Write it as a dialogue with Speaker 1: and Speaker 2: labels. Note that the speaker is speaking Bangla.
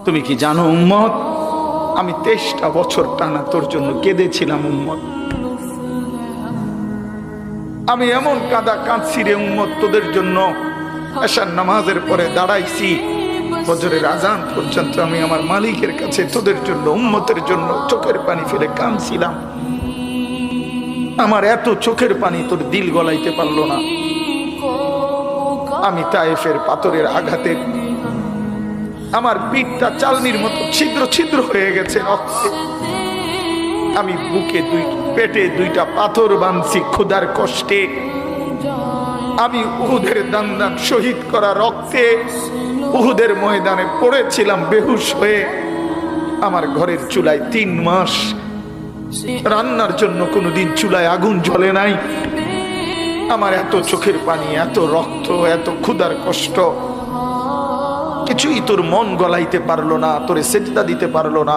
Speaker 1: তুমি কি জানো উম্মত, আমি 23টা বছর টানা তোর জন্য কেঁদেছিলাম উম্মত। আমি এমন কাঁদা কাঁদছি রে উম্মত তোদের জন্য। এশার নামাজের পরে দাঁড়াইছি, ফজরের আজান পর্যন্ত আমি আমার মালিকের কাছে তোদের জন্য, উম্মতের জন্য চোখের পানি ফেলে কাঁদছিলাম। আমার এত চোখের পানি তোর দিল গলাইতে পারলো না। আমি তায়েফের পাথরের আঘাতে আমার পিঠটা চালনির মতো ছিদ্র ছিদ্র হয়ে গেছে রক্তে। আমি বুকে পেটে 2টা পাথর বাঁধছি ক্ষুধার কষ্টে। আমি উহুদের দান শহীদ করা রক্তে উহুদের ময়দানে পড়েছিলাম বেহুশ হয়ে। আমার ঘরের চুলায় 3 মাস রান্নার জন্য কোনোদিন চুলায় আগুন জ্বলে নাই। আমার এত চোখের পানি, এত রক্ত, এত ক্ষুধার কষ্ট, কিছুই তোর মন গলাইতে পারলো না, তোরে সেজদা দিতে পারলো না।